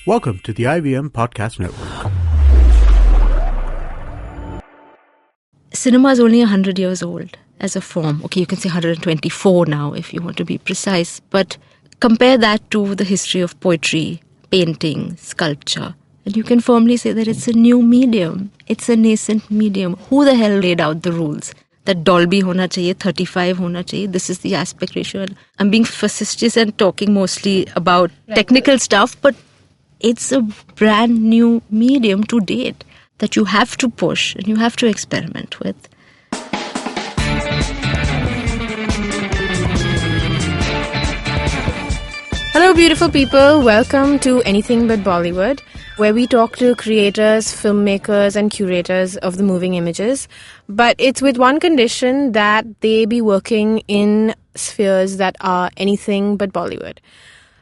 Welcome to the IVM Podcast Network. Cinema is only 100 years old as a form. Okay, you can say 124 now if you want to be precise. But compare that to the history of poetry, painting, sculpture. And you can firmly say that it's a new medium. It's a nascent medium. Who the hell laid out the rules? That Dolby hona chahiye, 35 hona chahiye. This is the aspect ratio. I'm being facetious and talking mostly about technical stuff, but it's a brand new medium to date that you have to push and you have to experiment with. Hello, beautiful people. Welcome to Anything But Bollywood, where we talk to creators, filmmakers, and curators of the moving images. But it's with one condition, that they be working in spheres that are anything but Bollywood.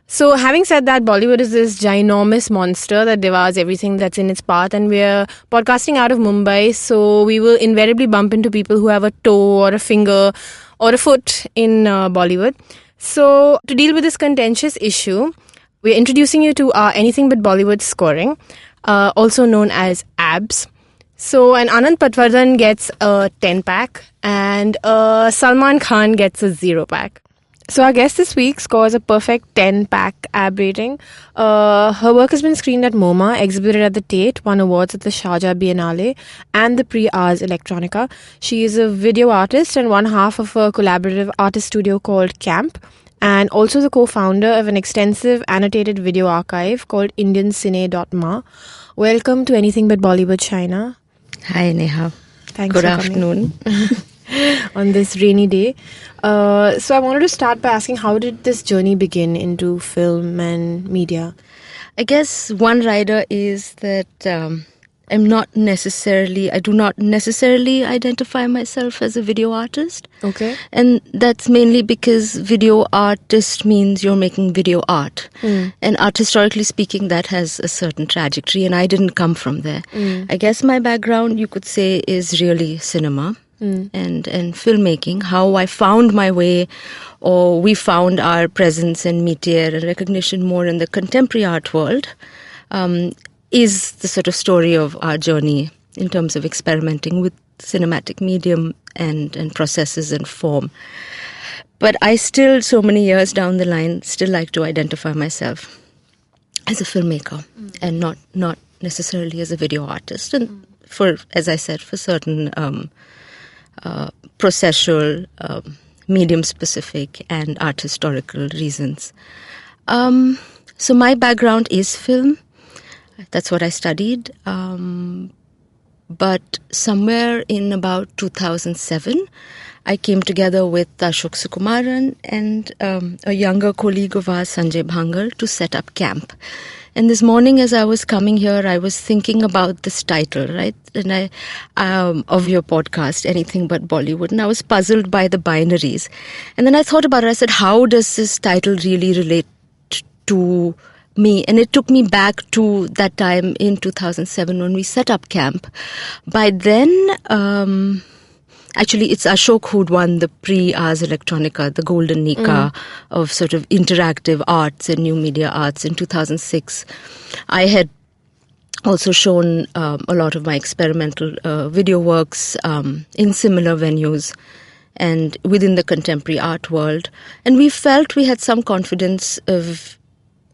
So having said that, Bollywood is this ginormous monster that devours everything that's in its path, and we're podcasting out of Mumbai, so we will invariably bump into people who have a toe or a finger or a foot in Bollywood. So to deal with this contentious issue, we're introducing you to our Anything But Bollywood scoring, also known as ABS. So an Anand Patwardhan gets a 10-pack and Salman Khan gets a 0-pack. So our guest this week scores a perfect 10-pack AB rating. Her work has been screened at MoMA, exhibited at the Tate, won awards at the Sharjah Biennale and the Pre-Ars Electronica. She is a video artist and one half of a collaborative artist studio called Camp, and also the co-founder of an extensive annotated video archive called Indiancine.ma&nbsp. Welcome to Anything But Bollywood, Shaina. Hi, Neha. Thanks Good for afternoon. On this rainy day. So I wanted to start by asking, how did this journey begin into film and media? I guess one rider is that I do not necessarily identify myself as a video artist. Okay. And that's mainly because video artist means you're making video art. And art, historically speaking, that has a certain trajectory, and I didn't come from there. I guess my background, you could say, is really cinema. And filmmaking. How I found my way, or we found our presence and métier and recognition more in the contemporary art world, is the sort of story of our journey in terms of experimenting with cinematic medium and processes and form. But I still, so many years down the line, still like to identify myself as a filmmaker and not necessarily as a video artist. And for, as I said, for certain processual, medium-specific and art historical reasons. So my background is film. That's what I studied. But somewhere in about 2007, I came together with Ashok Sukumaran and a younger colleague of ours, Sanjay Bhangal, to set up Camp. And this morning, as I was coming here, I was thinking about this title, right? And of your podcast, Anything But Bollywood. And I was puzzled by the binaries. And then I thought about it. I said, how does this title really relate to me? And it took me back to that time in 2007 when we set up Camp. By then, actually, it's Ashok who'd won the Pre-Ars Electronica, the Golden Nika of sort of interactive arts and new media arts in 2006. I had also shown a lot of my experimental video works in similar venues and within the contemporary art world. And we felt we had some confidence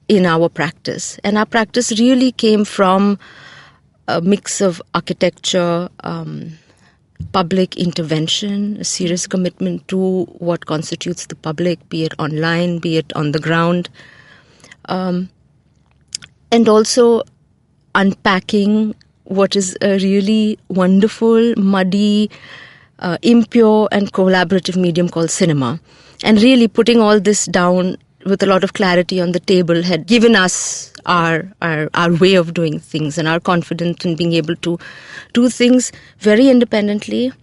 in our practice. And our practice really came from a mix of architecture, public intervention, a serious commitment to what constitutes the public, be it online, be it on the ground, and also unpacking what is a really wonderful, muddy, impure and collaborative medium called cinema. And really putting all this down with a lot of clarity on the table had given us our way of doing things and our confidence in being able to do things very independently,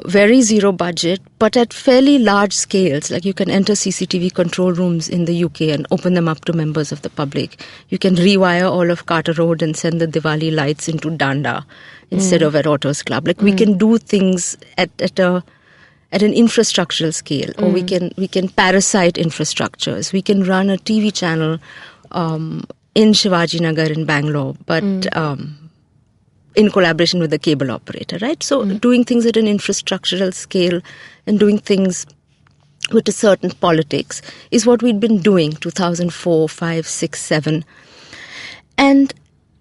very zero budget, but at fairly large scales. Like you can enter CCTV control rooms in the UK and open them up to members of the public. You can rewire all of Carter Road and send the Diwali lights into Danda instead of at Autos Club. Like we can do things at an infrastructural scale, or we can parasite infrastructures. We can run a TV channel in Shivaji Nagar in Bangalore, but in collaboration with the cable operator, right? So doing things at an infrastructural scale and doing things with a certain politics is what we'd been doing 2004, 5, 6, 7. And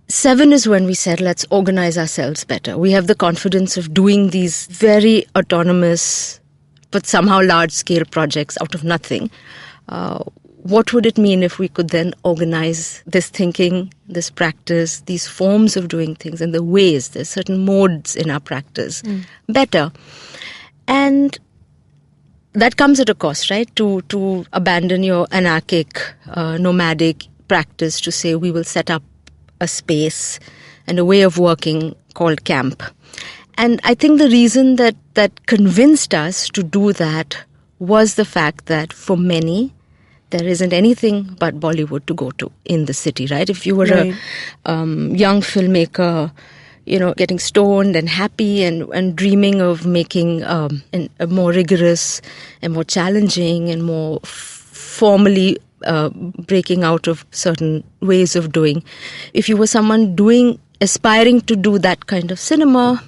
7 is when we said, let's organize ourselves better. We have the confidence of doing these very autonomous but somehow large-scale projects out of nothing. What would it mean if we could then organize this thinking, this practice, these forms of doing things and the ways, there's certain modes in our practice better? And that comes at a cost, right? To abandon your anarchic, nomadic practice to say we will set up a space and a way of working called camp. And I think the reason that convinced us to do that was the fact that for many, there isn't anything but Bollywood to go to in the city, right? If you were a young filmmaker, getting stoned and happy and dreaming of making a more rigorous and more challenging and more formally breaking out of certain ways of doing. If you were someone aspiring to do that kind of cinema,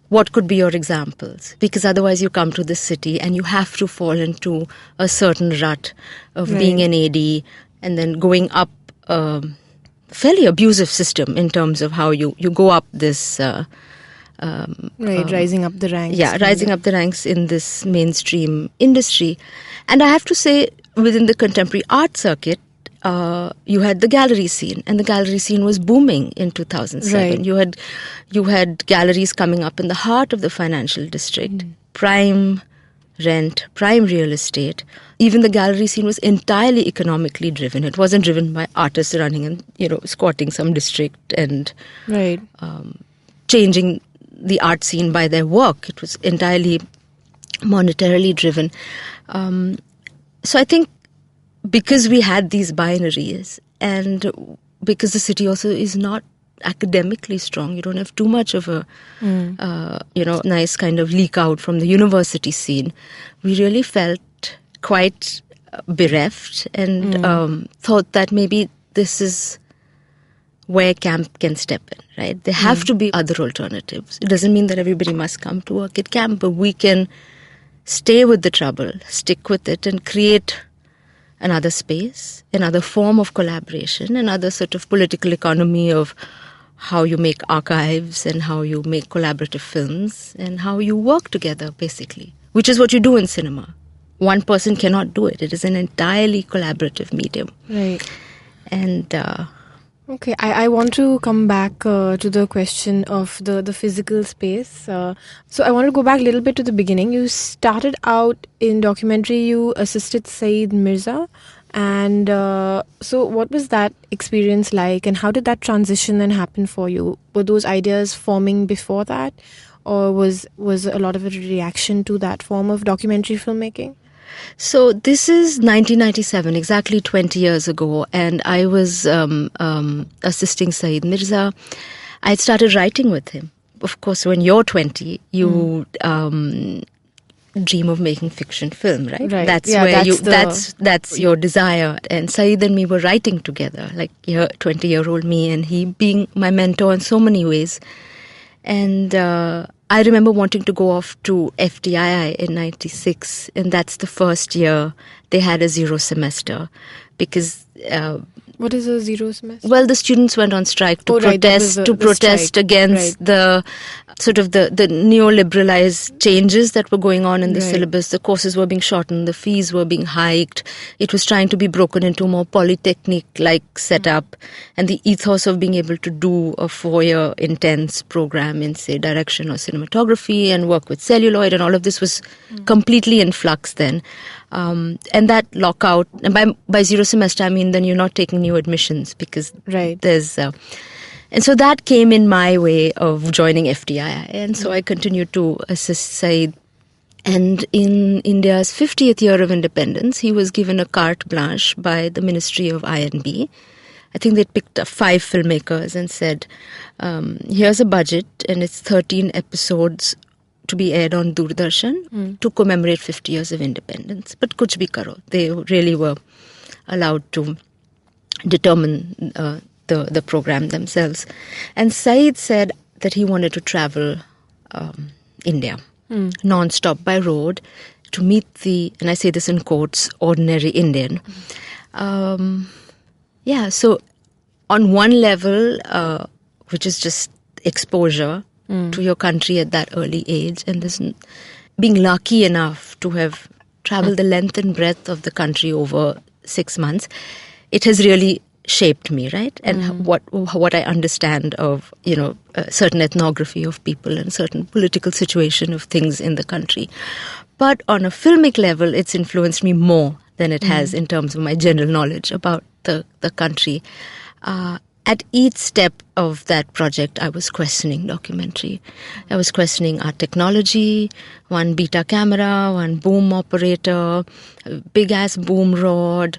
what could be your examples? Because otherwise you come to this city and you have to fall into a certain rut of being an AD and then going up a fairly abusive system in terms of how you go up this... rising up the ranks. Yeah, rising up the ranks in this mainstream industry. And I have to say, within the contemporary art circuit, you had the gallery scene, and the gallery scene was booming in 2007. Right. You had galleries coming up in the heart of the financial district, prime rent, prime real estate. Even the gallery scene was entirely economically driven. It wasn't driven by artists running and squatting some district and changing the art scene by their work. It was entirely monetarily driven. So I think because we had these binaries and because the city also is not academically strong, you don't have too much of a, nice kind of leak out from the university scene. We really felt quite bereft and thought that maybe this is where camp can step in, right? There have to be other alternatives. It doesn't mean that everybody must come to work at camp, but we can stay with the trouble, stick with it, and create another space, another form of collaboration, another sort of political economy of how you make archives and how you make collaborative films and how you work together, basically, which is what you do in cinema. One person cannot do it. It is an entirely collaborative medium. Right. And... Okay, I want to come back to the question of the physical space. So I want to go back a little bit to the beginning. You started out in documentary, you assisted Saeed Mirza. And so what was that experience like and how did that transition then happen for you? Were those ideas forming before that? Or was a lot of a reaction to that form of documentary filmmaking? So this is 1997, exactly 20 years ago, and I was assisting Saeed Mirza. I had started writing with him. Of course, when you're 20, you dream of making fiction film, right? That's your desire. And Saeed and me were writing together, like 20-year-old me and he being my mentor in so many ways. And I remember wanting to go off to FTII in 96, and that's the first year they had a 0 semester because... what is a 0 semester? Well, the students went on strike to protest against the sort of the neoliberalized changes that were going on in the syllabus. The courses were being shortened, the fees were being hiked. It was trying to be broken into a more polytechnic-like setup. And the ethos of being able to do a 4-year intense program in, say, direction or cinematography and work with celluloid and all of this was completely in flux then. And that lockout, and by 0 semester, I mean then you're not taking new admissions because there's... and so that came in my way of joining FTI. And so I continued to assist Saeed. And in India's 50th year of independence, he was given a carte blanche by the Ministry of I&B. I think they picked up 5 filmmakers and said, here's a budget and it's 13 episodes to be aired on Doordarshan to commemorate 50 years of independence. But kuch bhi karo. They really were allowed to determine the program themselves. And Saeed said that he wanted to travel India non-stop by road to meet the, and I say this in quotes, ordinary Indian. So on one level, which is just exposure to your country at that early age, and this being lucky enough to have traveled the length and breadth of the country over 6 months, it has really shaped me, right? And what I understand of, certain ethnography of people and certain political situation of things in the country. But on a filmic level, it's influenced me more than it has in terms of my general knowledge about the country. At each step of that project, I was questioning documentary. I was questioning our technology, one beta camera, one boom operator, big-ass boom rod,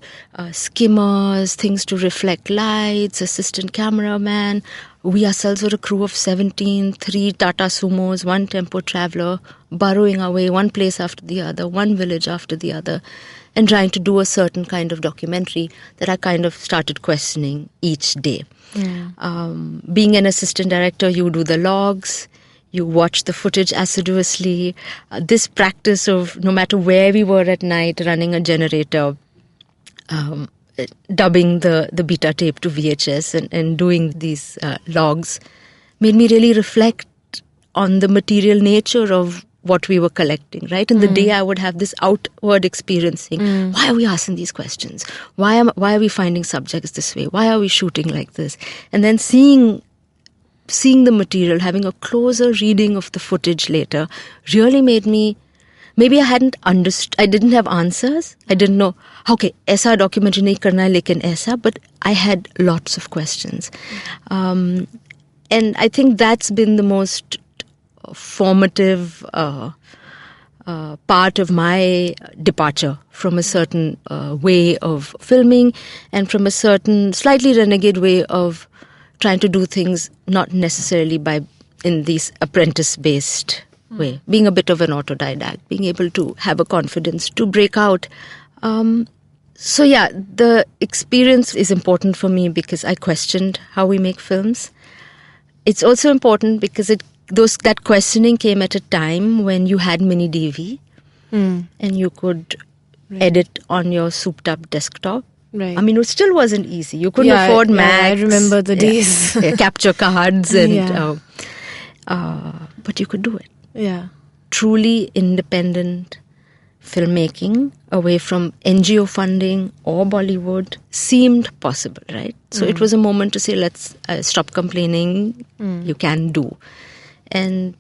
skimmers, things to reflect lights, assistant cameraman. We ourselves were a crew of 17, 3 Tata Sumos, 1 tempo traveler, burrowing our way one place after the other, one village after the other, and trying to do a certain kind of documentary that I kind of started questioning each day. Being an assistant director, you do the logs, you watch the footage assiduously. This practice of, no matter where we were at night, running a generator, dubbing the beta tape to VHS and doing these logs made me really reflect on the material nature of what we were collecting, right? In the day, I would have this outward experiencing. Why are we asking these questions? Why are we finding subjects this way? Why are we shooting like this? And then seeing the material, having a closer reading of the footage later, really made me. Maybe I hadn't understood. I didn't have answers. I didn't know. Okay, ऐसा documentary नहीं करना है, लेकिन ऐसा. But I had lots of questions, and I think that's been the most formative part of my departure from a certain way of filming and from a certain slightly renegade way of trying to do things not necessarily in this apprentice-based way, being a bit of an autodidact, being able to have a confidence to break out. The experience is important for me because I questioned how we make films. It's also important because that questioning came at a time when you had mini DV and you could edit on your souped up desktop. Right. I mean, it still wasn't easy. You couldn't afford Macs. I remember the days. Capture cards and but you could do it. Yeah. Truly independent filmmaking away from NGO funding or Bollywood seemed possible, right? So it was a moment to say, let's stop complaining. You can do. And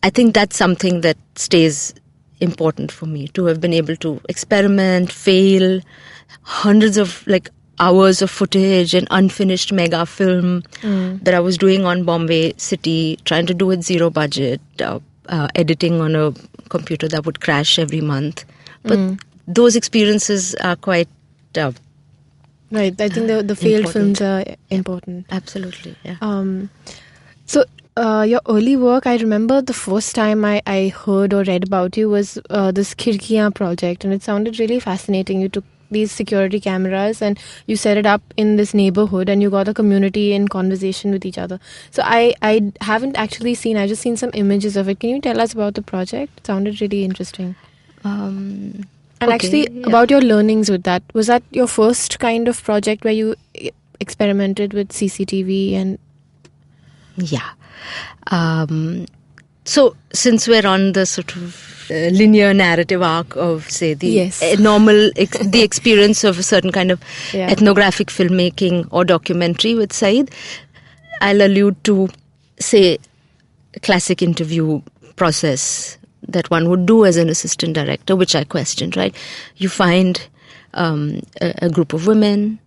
I think that's something that stays important for me, to have been able to experiment, fail, hundreds of hours of footage and unfinished mega film that I was doing on Bombay City, trying to do it zero budget, editing on a computer that would crash every month. But those experiences are quite right. I think the failed important. films are important. Absolutely, yeah. So your early work, I remember the first time I heard or read about you was this KhirkeeYaan project, and it sounded really fascinating. You took these security cameras and you set it up in this neighborhood and you got a community in conversation with each other. So I haven't actually seen, I just seen some images of it. Can you tell us about the project? It sounded really interesting. About your learnings with that. Was that your first kind of project where you experimented with CCTV and... Yeah. So since we're on the sort of linear narrative arc of, say, the the experience of a certain kind of ethnographic filmmaking or documentary with Saeed, I'll allude to, say, a classic interview process that one would do as an assistant director, which I questioned, right? You find a group of women,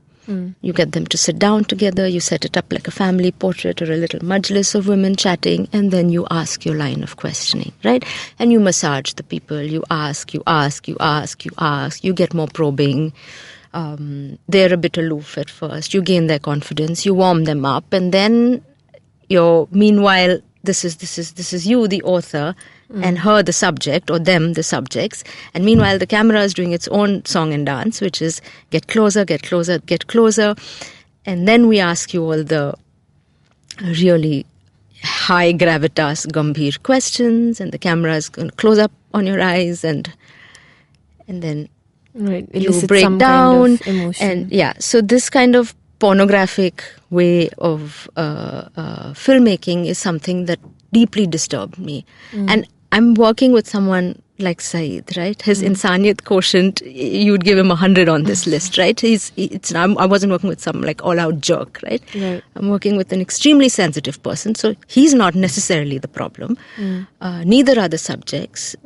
you get them to sit down together, you set it up like a family portrait or a little majlis of women chatting, and then you ask your line of questioning, right? And you massage the people, you ask, you get more probing. They're a bit aloof at first. You gain their confidence, you warm them up, and then meanwhile, this is you, the author, and her the subject, or them the subjects. And meanwhile, the camera is doing its own song and dance, which is get closer, get closer, get closer. And then we ask you all the really high gravitas, gambhir questions, and the camera is going to close up on your eyes, and then you break down. Kind of emotion. And so this kind of pornographic way of filmmaking is something that deeply disturbed me. And I'm working with someone like Saeed, right? His insaniyat quotient, you'd give him 100 on this list, right? I wasn't working with some like all-out jerk, right? I'm working with an extremely sensitive person, so he's not necessarily the problem. Neither are the subjects.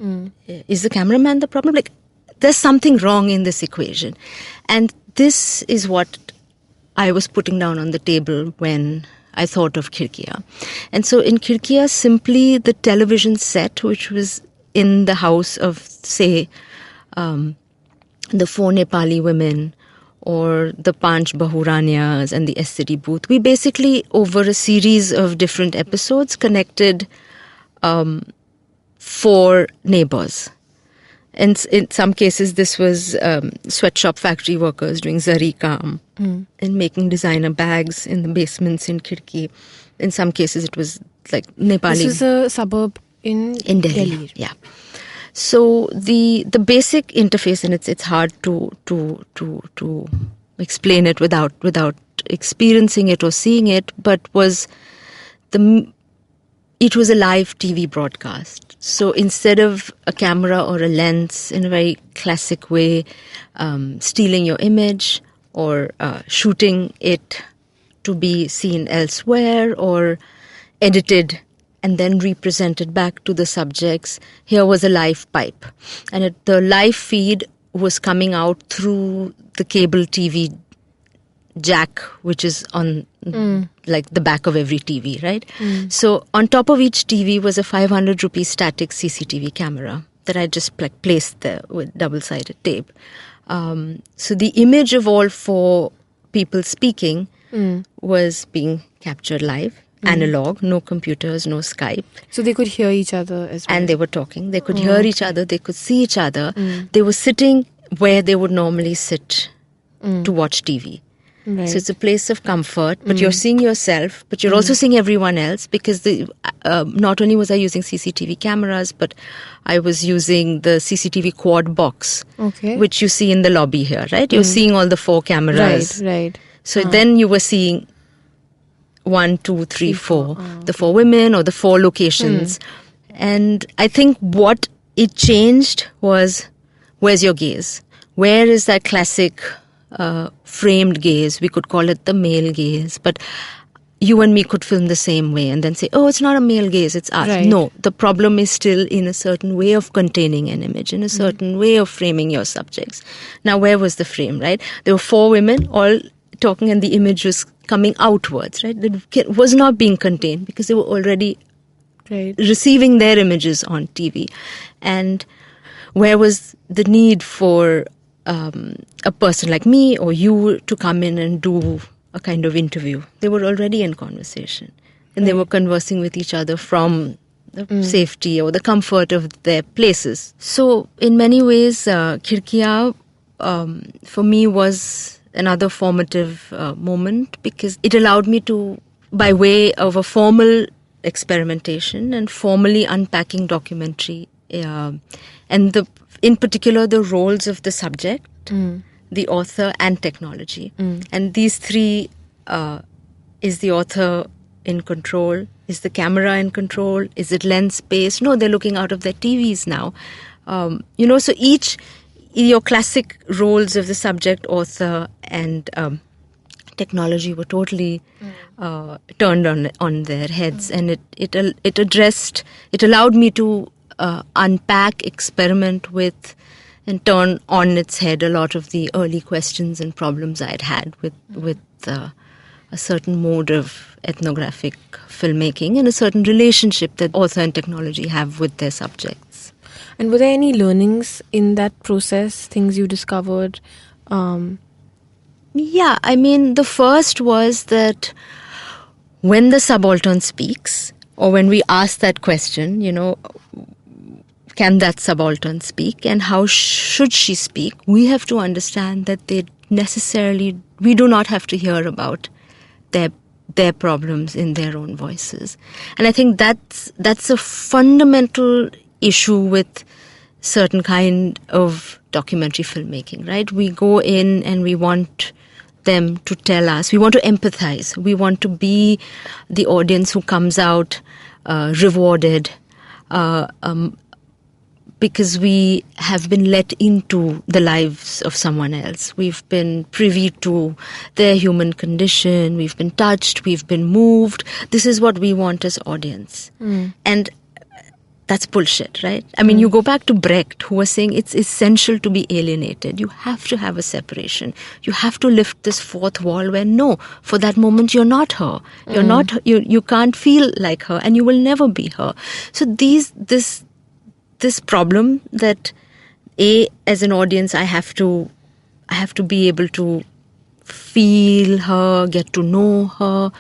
Is the cameraman the problem? Like, there's something wrong in this equation. And this is what I was putting down on the table when I thought of KhirkeeYaan. And so in KhirkeeYaan, simply the television set, which was in the house of, say, the 4 Nepali women or the 5 Bahuranias and the SCD booth, we basically, over a series of different episodes, connected 4 neighbors. And in some cases, this was sweatshop factory workers doing zari kaam and making designer bags in the basements in Khirki. In some cases, it was like Nepali. This was a suburb in Delhi. Yeah. So the basic interface, and it's hard to explain it without experiencing it or seeing it, but it was a live TV broadcast. So instead of a camera or a lens in a very classic way, stealing your image or shooting it to be seen elsewhere or edited and then represented back to the subjects, here was a live pipe. And the live feed was coming out through the cable TV jack, which is on like the back of every TV, right? So on top of each TV was a 500 rupee static CCTV camera that I just placed there with double-sided tape. So the image of all 4 people speaking was being captured live, analog, no computers, no Skype. So they could hear each other as well. And they were talking. They could hear each other. They could see each other. They were sitting where they would normally sit to watch TV. Right. So it's a place of comfort, but you're seeing yourself, but you're also seeing everyone else, because not only was I using CCTV cameras, but I was using the CCTV quad box, which you see in the lobby here, right? You're seeing all the 4 cameras. Right. So then you were seeing 1, 2, 3, 4, the 4 women or the 4 locations. And I think what it changed was, where's your gaze? Where is that classic framed gaze? We could call it the male gaze, but you and me could film the same way and then say, oh, it's not a male gaze, it's us. Right. No, the problem is still in a certain way of containing an image, in a certain way of framing your subjects. Now, where was the frame, right? There were 4 women all talking and the image was coming outwards, right? It was not being contained because they were already receiving their images on TV. And where was the need for a person like me or you to come in and do a kind of interview? They were already in conversation and they were conversing with each other from the safety or the comfort of their places. So in many ways, KhirkeeYaan for me was another formative moment, because it allowed me to, by way of a formal experimentation and formally unpacking documentary, and in particular the roles of the subject, the author and technology. And these 3, is the author in control? Is the camera in control? Is it lens-based? No, they're looking out of their TVs now. So each, your classic roles of the subject, author and technology were totally turned on their heads. And it allowed me to unpack, experiment with, and turn on its head a lot of the early questions and problems I had with a certain mode of ethnographic filmmaking and a certain relationship that author and technology have with their subjects. And were there any learnings in that process, things you discovered? Yeah, I mean, the first was that when the subaltern speaks, or when we ask that question, can that subaltern speak and how should she speak, we have to understand that we do not have to hear about their problems in their own voices. And I think that's a fundamental issue with certain kind of documentary filmmaking, right? We go in and we want them to tell us, we want to empathize, we want to be the audience who comes out rewarded because we have been let into the lives of someone else. We've been privy to their human condition, we've been touched, we've been moved. This is what we want as audience. And that's bullshit, right? I mean, you go back to Brecht, who was saying it's essential to be alienated. You have to have a separation. You have to lift this fourth wall where, no, for that moment, you're not her. You're not, you can't feel like her, and you will never be her. So this problem that, as an audience, I have to be able to feel her, get to know her,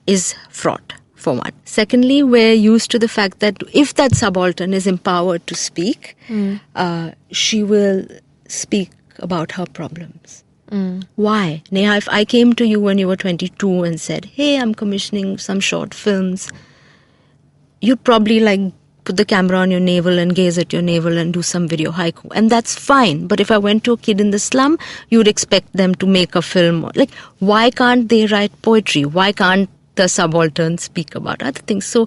is fraught, for one. Secondly, we're used to the fact that if that subaltern is empowered to speak, she will speak about her problems. Why? Neha, if I came to you when you were 22 and said, hey, I'm commissioning some short films, you'd probably put the camera on your navel and gaze at your navel and do some video haiku. And that's fine. But if I went to a kid in the slum, you would expect them to make a film. Why can't they write poetry? Why can't the subaltern speak about other things? So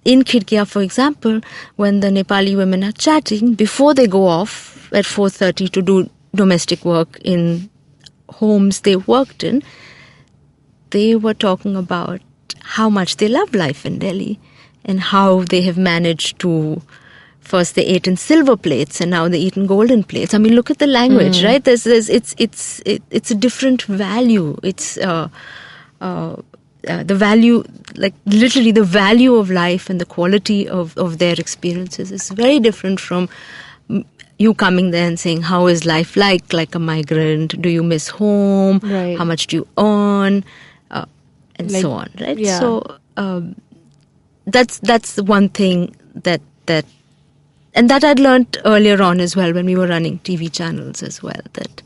in KhirkeeYaan, for example, when the Nepali women are chatting, before they go off at 4:30 to do domestic work in homes they worked in, they were talking about how much they love life in Delhi. And how they have managed to, first they ate in silver plates and now they eat in golden plates. I mean, look at the language, right? It's a different value. It's the value, literally the value of life and the quality of their experiences is very different from you coming there and saying, how is life like a migrant? Do you miss home? Right. How much do you earn? And so on, right? Yeah. So that's the one thing that and that I'd learned earlier on as well when we were running TV channels as well, that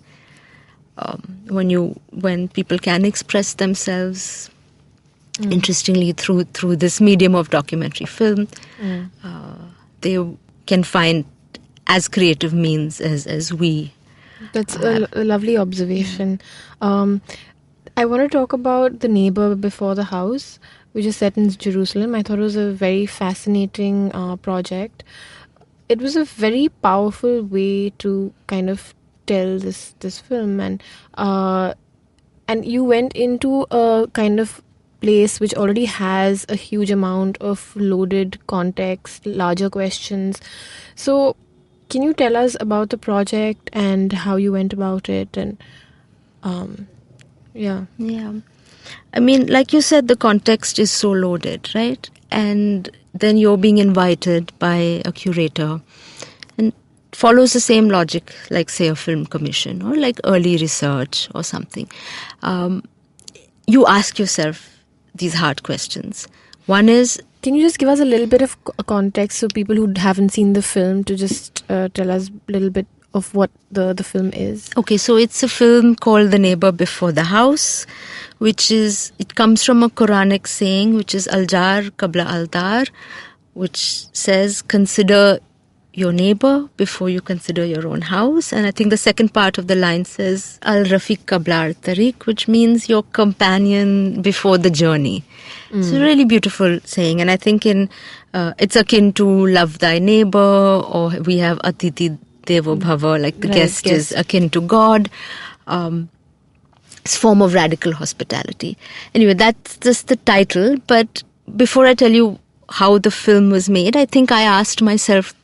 when people can express themselves interestingly through this medium of documentary film, they can find as creative means as we. That's a lovely observation. I want to talk about The Neighbour Before the House, which is set in Jerusalem. I thought it was a very fascinating project. It was a very powerful way to kind of tell this film, and you went into a kind of place which already has a huge amount of loaded context, larger questions. So, can you tell us about the project and how you went about it? And yeah. I mean, like you said, the context is so loaded, right? And then you're being invited by a curator, and follows the same logic like, say, a film commission or like early research or something. You ask yourself these hard questions. One is, can you just give us a little bit of context so people who haven't seen the film to just tell us a little bit of what the film is? Okay, so it's a film called The Neighbour Before the House, it comes from a Quranic saying, which is Al-Jar Qabla Al-Dar, which says, consider your neighbor before you consider your own house. And I think the second part of the line says, Al-Rafiq Qabla Al-Tariq, which means your companion before the journey. It's a really beautiful saying. And I think it's akin to love thy neighbor, or we have Atiti Devo Bhava, like the guest is akin to God. It's a form of radical hospitality. Anyway, that's just the title. But before I tell you how the film was made, I think I asked myself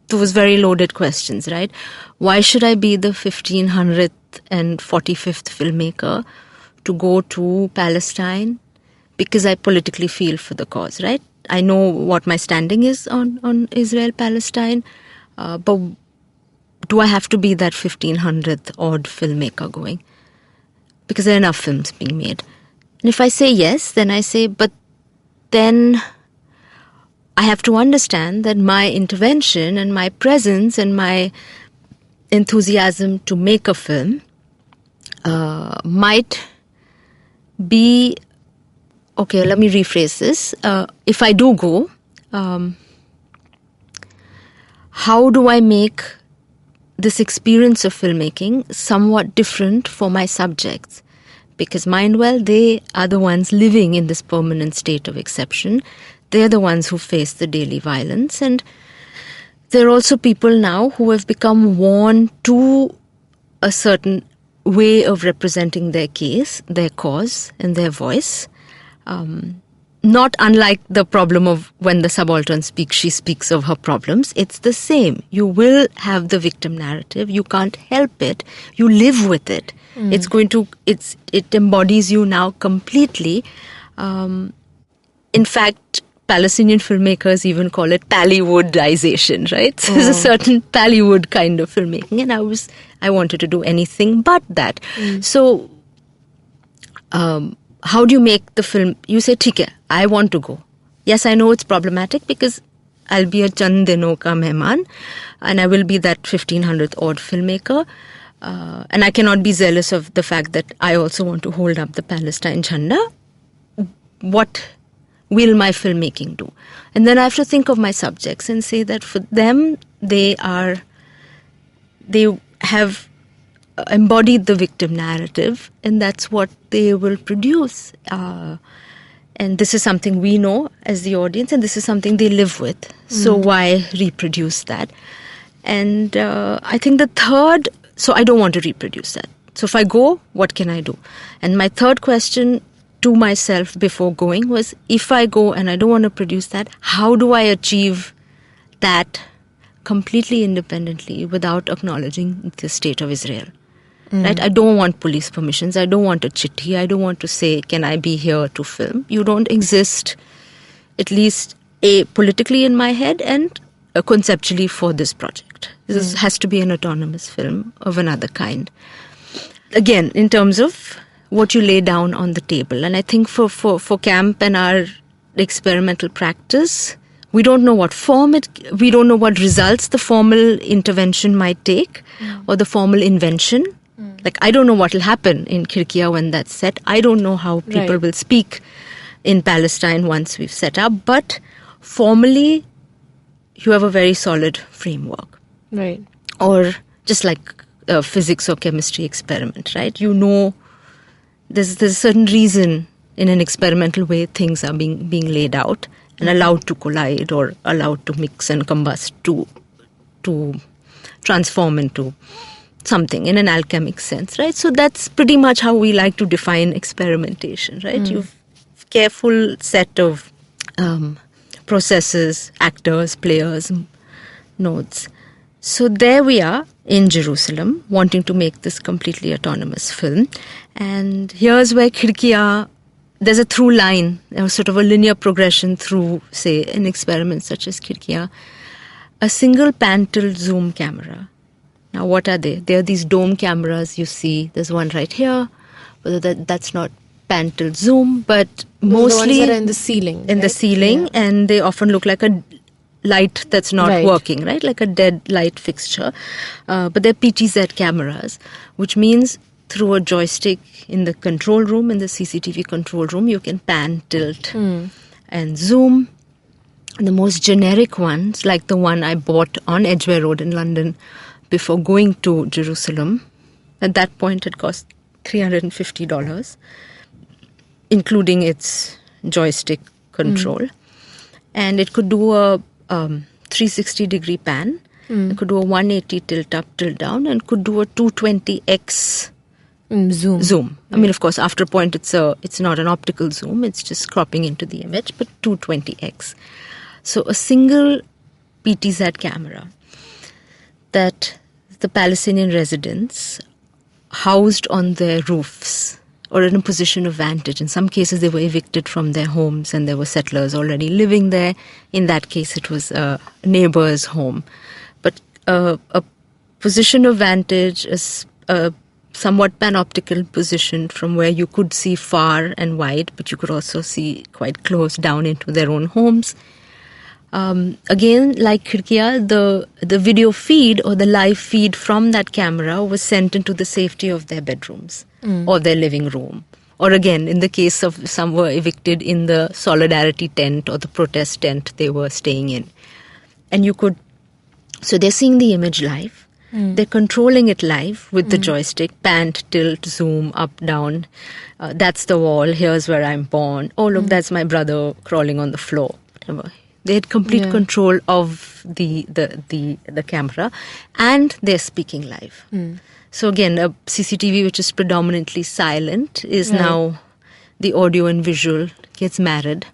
those very loaded questions, right? Why should I be the 1500th and 45th filmmaker to go to Palestine? Because I politically feel for the cause, right? I know what my standing is on Israel-Palestine, but do I have to be that 1500th odd filmmaker going? Because there are enough films being made. And if I say yes, then I say, but then I have to understand that my intervention and my presence and my enthusiasm to make a film might be, okay, let me rephrase this. If I do go, how do I make this experience of filmmaking somewhat different for my subjects? Because mind well, they are the ones living in this permanent state of exception. They're the ones who face the daily violence. And there are also people now who have become worn to a certain way of representing their case, their cause, and their voice. Not unlike the problem of when the subaltern speaks, she speaks of her problems. It's the same. You will have the victim narrative. You can't help it. You live with it. It embodies you now completely. In fact, Palestinian filmmakers even call it Pallywoodization, right? So there's a certain Pallywood kind of filmmaking, and I wanted to do anything but that. So, how do you make the film? You say, "Theek hai, I want to go." Yes, I know it's problematic because I'll be a Chand Dino ka mehman, and I will be that 1500th odd filmmaker. And I cannot be zealous of the fact that I also want to hold up the Palestine Chanda. What will my filmmaking do? And then I have to think of my subjects and say that for them, they have embodied the victim narrative, and that's what they will produce. And this is something we know as the audience, and this is something they live with. So why reproduce that? And I think the third, so I don't want to reproduce that. So if I go, what can I do? And my third question to myself before going was, if I go and I don't want to produce that, how do I achieve that completely independently without acknowledging the state of Israel? Right? I don't want police permissions. I don't want a chitti. I don't want to say, can I be here to film? You don't exist, at least politically in my head and conceptually for this project. This has to be an autonomous film of another kind. Again, in terms of what you lay down on the table. And I think for camp and our experimental practice, we don't know what form we don't know what results the formal intervention might take or the formal invention. Like, I don't know what will happen in KhirkeeYaan when that's set. I don't know how people will speak in Palestine once we've set up. But formally, you have a very solid framework. Right. Or just like a physics or chemistry experiment, right? You know, there's a certain reason in an experimental way things are being laid out and allowed to collide or allowed to mix and combust to transform into something in an alchemic sense, right? So that's pretty much how we like to define experimentation, right? You've careful set of processes, actors, players, nodes. So there we are in Jerusalem, wanting to make this completely autonomous film. And here's where KhirkeeYaan, there's a through line, sort of a linear progression through, say, an experiment such as KhirkeeYaan. A single pan-tilt zoom camera. Now, what are they? They're these dome cameras you see. There's one right here. But that's not pan-tilt zoom, but mostly... The ones that are in the ceiling. In the ceiling, and they often look like a light that's not working, right? Like a dead light fixture. But they're PTZ cameras, which means through a joystick in the control room, in the CCTV control room, you can pan, tilt, and zoom. And the most generic ones, like the one I bought on Edgware Road in London before going to Jerusalem, at that point it cost $350, including its joystick control. And it could do a 360-degree pan. It could do a 180 tilt up, tilt down, and could do a 220x zoom. I mean, of course, after a point, it's not an optical zoom. It's just cropping into the image, but 220x. So a single PTZ camera that the Palestinian residents housed on their roofs or in a position of vantage. In some cases, they were evicted from their homes and there were settlers already living there. In that case, it was a neighbor's home. But a position of vantage is a somewhat panoptical position from where you could see far and wide, but you could also see quite close down into their own homes. Again, like KhirkeeYaan, the video feed or the live feed from that camera was sent into the safety of their bedrooms or their living room. Or again, in the case of some were evicted in the solidarity tent or the protest tent they were staying in. And so they're seeing the image live. They're controlling it live with the joystick, pan, tilt, zoom, up, down. That's the wall. Here's where I'm born. Oh, look, that's my brother crawling on the floor. Whatever. They had complete control of the camera, and they're speaking live. So again, a CCTV which is predominantly silent is now the audio and visual gets married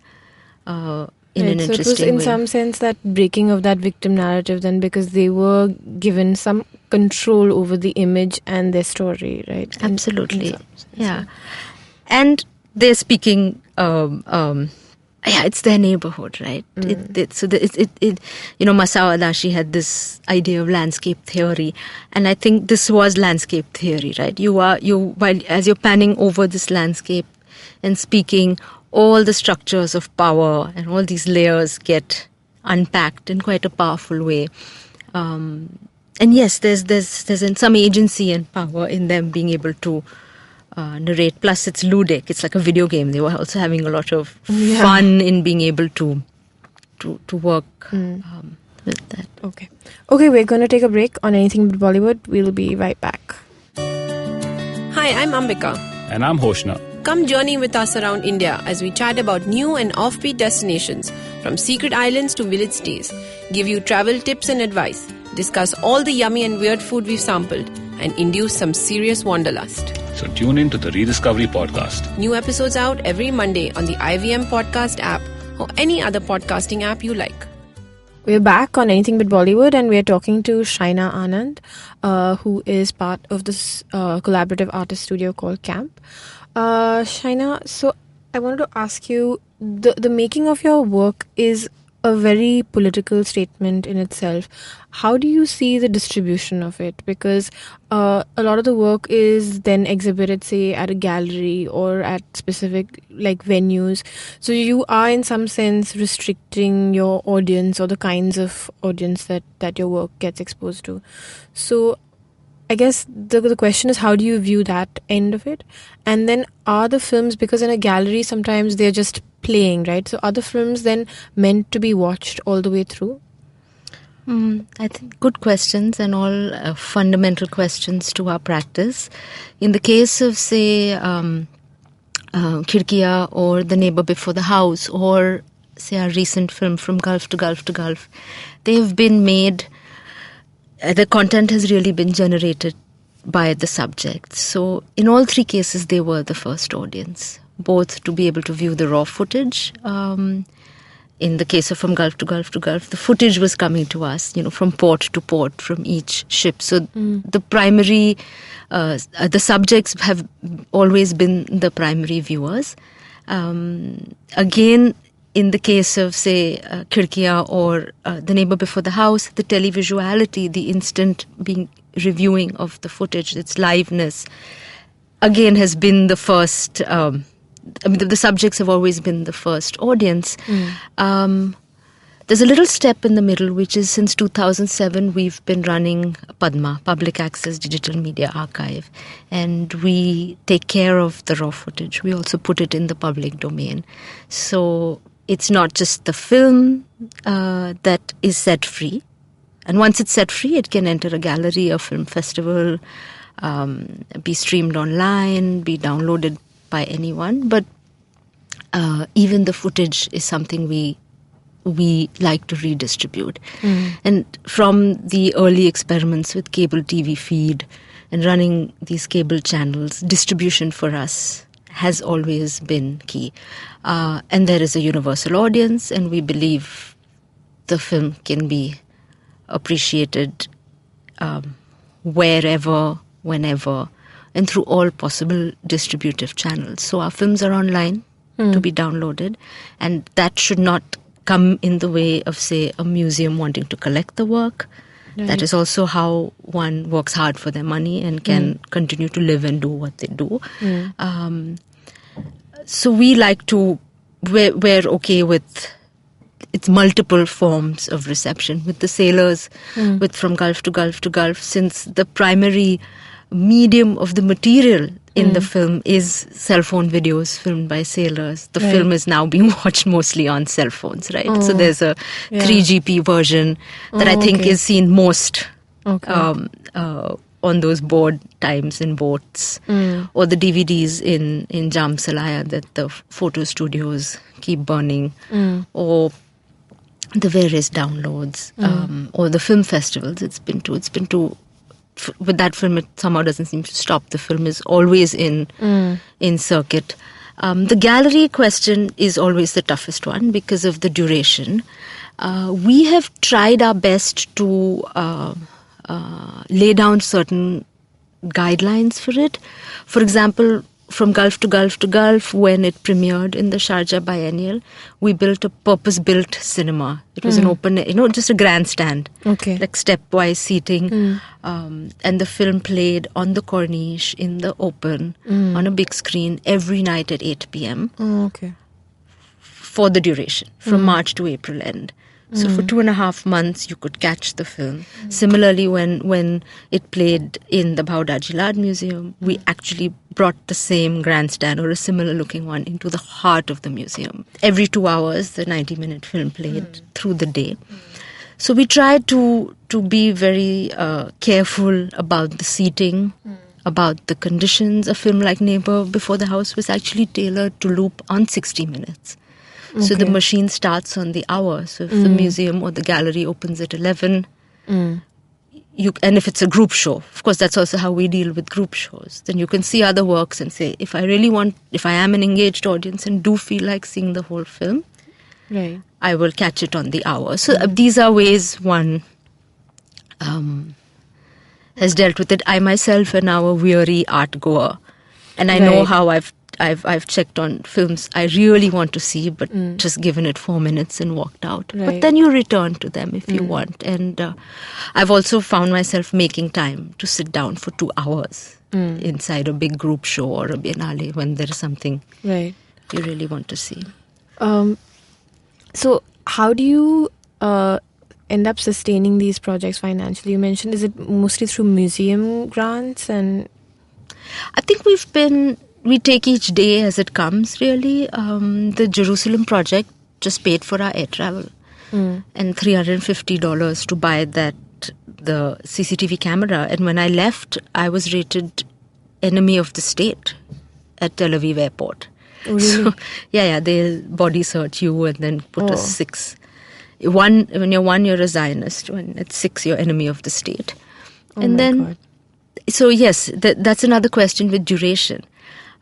in an interesting way. So it was in some sense that breaking of that victim narrative then, because they were given some control over the image and their story, right? Absolutely. And they're speaking... it's their neighborhood, right? Masao Adachi had this idea of landscape theory, and I think this was landscape theory, right? As you're panning over this landscape and speaking, all the structures of power and all these layers get unpacked in quite a powerful way. And yes, there's some agency and power in them being able to narrate. Plus, it's ludic. It's like a video game. They were also having a lot of fun in being able to work with that. Okay, we're going to take a break on Anything But Bollywood. We'll be right back. Hi, I'm Ambika. And I'm Hoshna. Come journey with us around India as we chat about new and offbeat destinations, from secret islands to village stays, give you travel tips and advice, discuss all the yummy and weird food we've sampled, and induce some serious wanderlust. So tune in to the Rediscovery Podcast. New episodes out every Monday on the IVM Podcast app or any other podcasting app you like. We're back on Anything But Bollywood, and we're talking to Shaina Anand, who is part of this collaborative artist studio called Camp. Shaina, so I wanted to ask you, the making of your work is a very political statement in itself. How do you see the distribution of it? Because a lot of the work is then exhibited, say, at a gallery or at specific venues. So you are in some sense restricting your audience or the kinds of audience that your work gets exposed to. So I guess the question is, how do you view that end of it? And then are the films, because in a gallery sometimes they're just playing, right? So are the films then meant to be watched all the way through? I think good questions, and all fundamental questions to our practice. In the case of, say, KhirkeeYaan or The Neighbour Before the House, or say our recent film From Gulf to Gulf to Gulf, they have been made... the content has really been generated by the subjects. So in all three cases, they were the first audience, both to be able to view the raw footage. In the case of From Gulf to Gulf to Gulf, the footage was coming to us, from port to port, from each ship. So the primary, the subjects have always been the primary viewers. Again, in the case of, say, KhirkeeYaan or The Neighbour Before the House, the televisuality, the instant reviewing of the footage, its liveness, again has been the first... the subjects have always been the first audience. There's a little step in the middle, which is since 2007, we've been running Pad.ma, Public Access Digital Media Archive, and we take care of the raw footage. We also put it in the public domain. So it's not just the film that is set free. And once it's set free, it can enter a gallery, a film festival, be streamed online, be downloaded by anyone. But even the footage is something we like to redistribute. And from the early experiments with cable TV feed and running these cable channels, distribution for us has always been key. And there is a universal audience, and we believe the film can be appreciated wherever, whenever, and through all possible distributive channels. So our films are online to be downloaded, and that should not come in the way of, say, a museum wanting to collect the work. Right. That is also how one works hard for their money and can continue to live and do what they do. So we like to, we're okay with it's multiple forms of reception. With the sailors, with From Gulf to Gulf to Gulf, since the primary medium of the material in the film is cell phone videos filmed by sailors. The film is now being watched mostly on cell phones, right? So there's a 3GP version that I think is seen most on those board times in boats, or the DVDs in Jamsalaya that the photo studios keep burning, or the various downloads, or the film festivals it's been to. With that film, it somehow doesn't seem to stop. The film is always in circuit. The gallery question is always the toughest one because of the duration. We have tried our best to lay down certain guidelines for it. For example, From Gulf to Gulf to Gulf, when it premiered in the Sharjah Biennale, we built a purpose-built cinema. It was an open, just a grandstand, like stepwise seating. And the film played on the Corniche in the open on a big screen every night at 8 p.m. For the duration, from March to April end. So for 2.5 months, you could catch the film. Similarly, when it played in the Bhaudaji Lad Museum, we actually brought the same grandstand or a similar looking one into the heart of the museum. Every 2 hours, the 90-minute film played through the day. So we tried to be very careful about the seating, about the conditions. A film like Neighbour, Before the House, was actually tailored to loop on 60 minutes. So the machine starts on the hour. So if the museum or the gallery opens at 11, and if it's a group show, of course that's also how we deal with group shows, then you can see other works and say, if I am an engaged audience and do feel like seeing the whole film, I will catch it on the hour. So these are ways one has dealt with it. I myself am now a weary art goer, and I know how I've checked on films I really want to see, but just given it 4 minutes and walked out. But then you return to them if you want. And I've also found myself making time to sit down for 2 hours inside a big group show or a biennale when there is something you really want to see. So how do you end up sustaining these projects financially? You mentioned, is it mostly through museum grants? And I think we take each day as it comes, really. The Jerusalem project just paid for our air travel and $350 to buy the CCTV camera. And when I left, I was rated enemy of the state at Tel Aviv airport. Oh, really? So, they'll body search you and then put a 6. When you're 1, you're a Zionist. When it's 6, you're enemy of the state. God. So yes, that's another question with duration.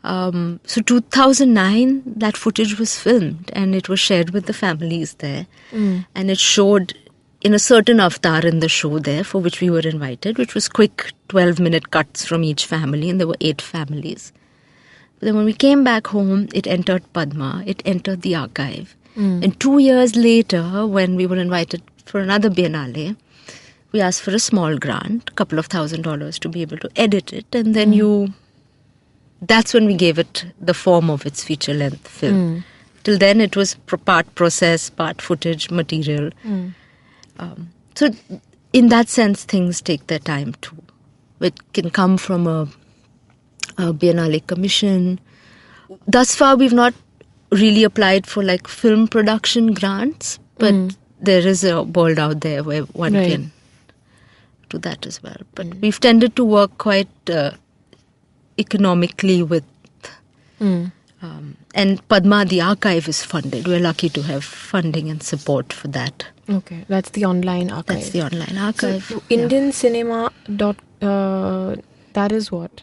So 2009, that footage was filmed and it was shared with the families there. And it showed in a certain avatar in the show there for which we were invited, which was quick 12-minute cuts from each family, and there were 8 families. But then when we came back home, it entered Padma, it entered the archive. And 2 years later, when we were invited for another Biennale, we asked for a small grant, a couple of $1,000 to be able to edit it, and then that's when we gave it the form of its feature-length film. Till then, it was part process, part footage, material. So in that sense, things take their time too. It can come from a Biennale commission. Thus far, we've not really applied for like film production grants, but there is a world out there where one can do that as well. But we've tended to work quite economically with and Padma, the archive, is funded. We're lucky to have funding and support for that. Okay, that's the online archive. That's the online archive. So, Indiancine.ma&nbsp, that is what?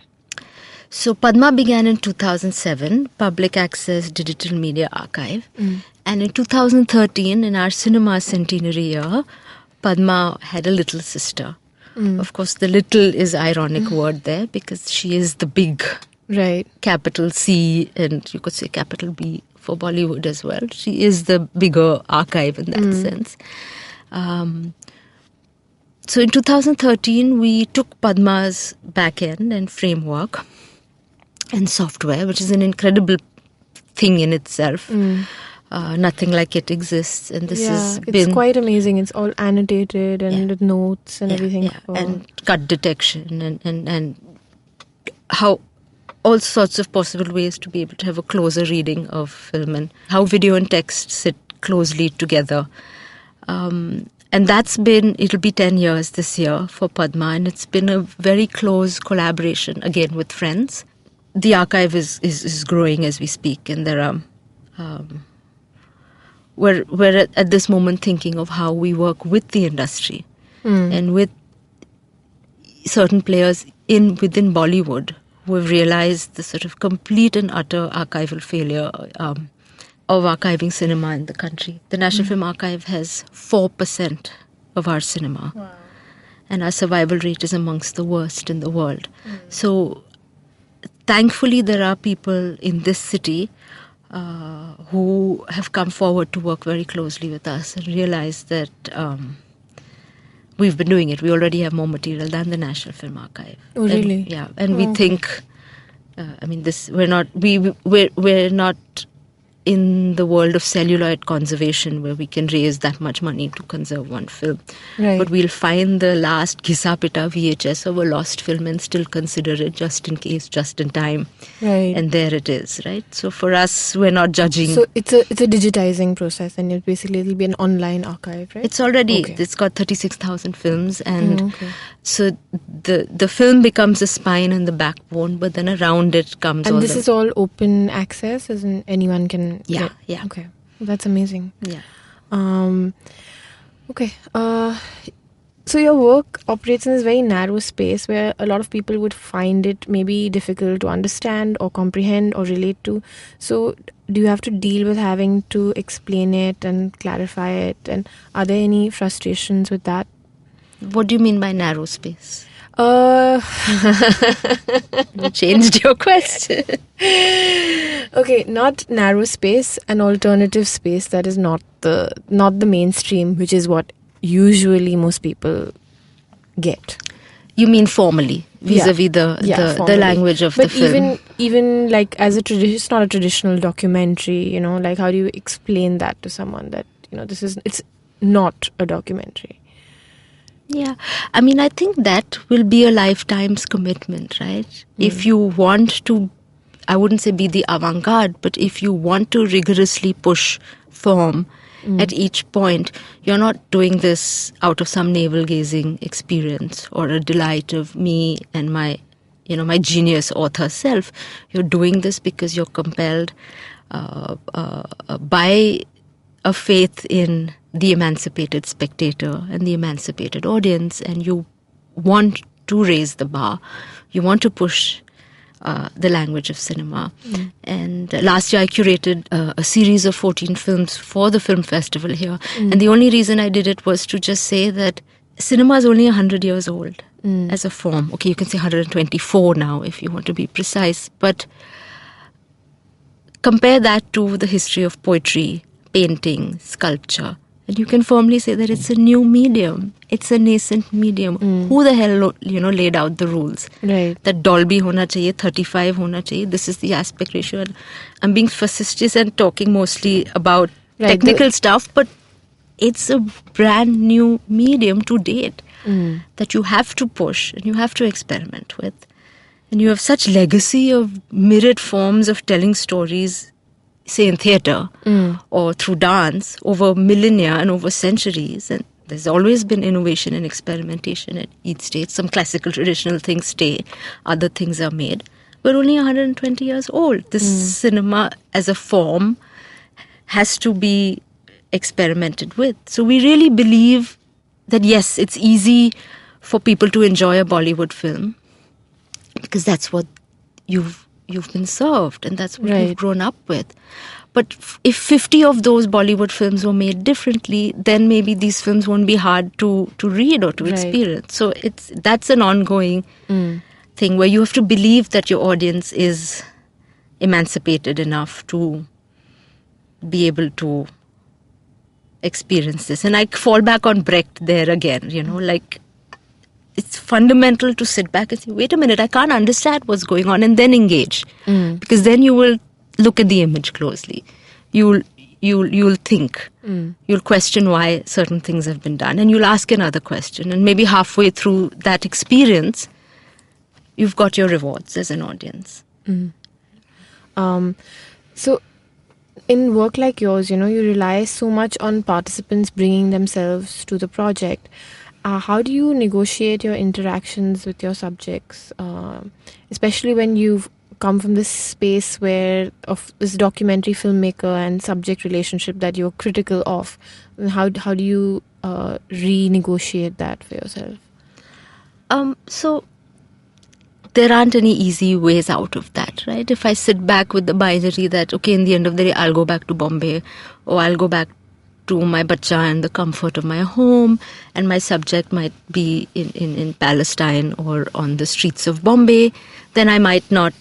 So Padma began in 2007, public access digital media archive. And in 2013, in our cinema centenary year, Padma had a little sister. Of course, the little is ironic word there because she is the big, capital C, and you could say capital B for Bollywood as well. She is the bigger archive in that sense. So in 2013, we took Padma's back end and framework and software, which is an incredible thing in itself. Nothing like it exists, and this has it's been quite amazing. It's all annotated and with notes and everything. And cut detection and how all sorts of possible ways to be able to have a closer reading of film, and how video and text sit closely together. And it'll be 10 years this year for Pad.ma, and it's been a very close collaboration, again, with friends. The archive is growing as we speak, and there are... We're at this moment thinking of how we work with the industry and with certain players within Bollywood who have realized the sort of complete and utter archival failure of archiving cinema in the country. The National Film Archive has 4% of our cinema. Wow. And our survival rate is amongst the worst in the world. So thankfully there are people in this city who have come forward to work very closely with us and realize that we've been doing it. We already have more material than the National Film Archive. Oh, really? And we think, we're not in the world of celluloid conservation where we can raise that much money to conserve one film. Right. But we'll find the last Ghisa-Pita VHS of a lost film and still consider it just in case, just in time. Right. And there it is, right? So for us, we're not judging. So it's a digitizing process, and it'll be an online archive, right? It's already, it's got 36,000 films, and so the film becomes the spine and the backbone, but then around it comes and this is all open access, as in anyone can... Yeah. Okay, that's amazing. Yeah. Okay. So your work operates in this very narrow space where a lot of people would find it maybe difficult to understand or comprehend or relate to. So do you have to deal with having to explain it and clarify it? And are there any frustrations with that? What do you mean by narrow space? You changed your question. Okay, not narrow space, an alternative space that is not the mainstream, which is what usually most people get. You mean formally, vis-a-vis the language of the film? But even like as it's not a traditional documentary, like how do you explain that to someone that, it's not a documentary? Yeah, I think that will be a lifetime's commitment, right? If you want to, I wouldn't say be the avant-garde, but if you want to rigorously push form at each point, you're not doing this out of some navel-gazing experience or a delight of me and my genius author self. You're doing this because you're compelled by a faith in the emancipated spectator and the emancipated audience, and you want to raise the bar. You want to push the language of cinema. And last year I curated a series of 14 films for the film festival here. And the only reason I did it was to just say that cinema is only 100 years old as a form. Okay, you can say 124 now if you want to be precise. But compare that to the history of poetry, painting, sculpture. And you can firmly say that it's a new medium. It's a nascent medium. Who the hell, laid out the rules? Right. That Dolby hona chahiye, 35 hona chahiye. This is the aspect ratio. And I'm being facetious and talking mostly about technical stuff, but it's a brand new medium to date that you have to push and you have to experiment with. And you have such legacy of myriad forms of telling stories, say in theatre or through dance, over millennia and over centuries. And there's always been innovation and experimentation at each stage. Some classical traditional things stay, other things are made. We're only 120 years old. This cinema as a form has to be experimented with. So we really believe that yes, it's easy for people to enjoy a Bollywood film because that's what you've been served and that's what you've grown up with. But if 50 of those Bollywood films were made differently, then maybe these films won't be hard to read or to experience. So that's an ongoing thing where you have to believe that your audience is emancipated enough to be able to experience this. And I fall back on Brecht there again, like it's fundamental to sit back and say, wait a minute, I can't understand what's going on, and then engage. Because then you will look at the image closely. you'll think. You'll question why certain things have been done, and you'll ask another question. And maybe halfway through that experience, you've got your rewards as an audience. So in work like yours, you rely so much on participants bringing themselves to the project. How do you negotiate your interactions with your subjects, especially when you've come from this space of this documentary filmmaker and subject relationship that you're critical of? How do you renegotiate that for yourself? So there aren't any easy ways out of that, right? If I sit back with the binary that, okay, in the end of the day, I'll go back to Bombay, or I'll go back to my bacha and the comfort of my home, and my subject might be in Palestine or on the streets of Bombay, then I might not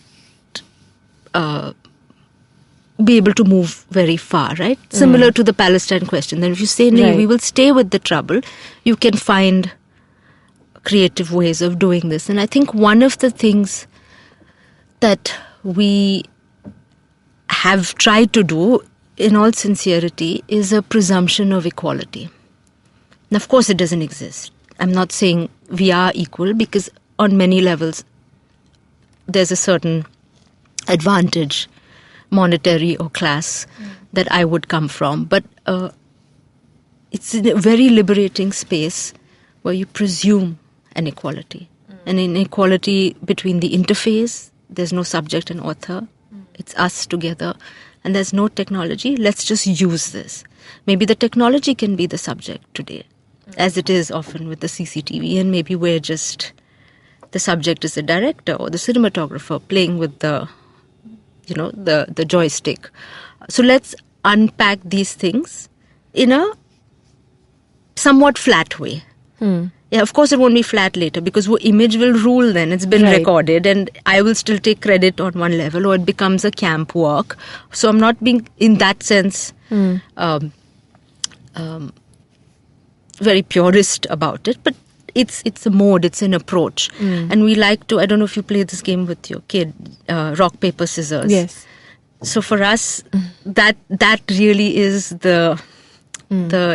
be able to move very far, right? Similar to the Palestine question. Then if you say, no, we will stay with the trouble, you can find creative ways of doing this. And I think one of the things that we have tried to do, in all sincerity, is a presumption of equality. Now, of course, it doesn't exist. I'm not saying we are equal, because on many levels, there's a certain advantage, monetary or class, that I would come from. But it's a very liberating space where you presume an equality. An inequality between the interface. There's no subject and author. It's us together. And there's no technology. Let's just use this. Maybe the technology can be the subject today, as it is often with the CCTV. And maybe we're just, the subject is the director or the cinematographer playing with the joystick. So let's unpack these things in a somewhat flat way. Yeah, of course it won't be flat later, because image will rule then. It's been recorded, and I will still take credit on one level, or it becomes a camp work. So I'm not being, in that sense, very purist about it, but it's a mode, it's an approach. And we like to, I don't know if you play this game with your kid, rock, paper, scissors. Yes. So for us, that really is the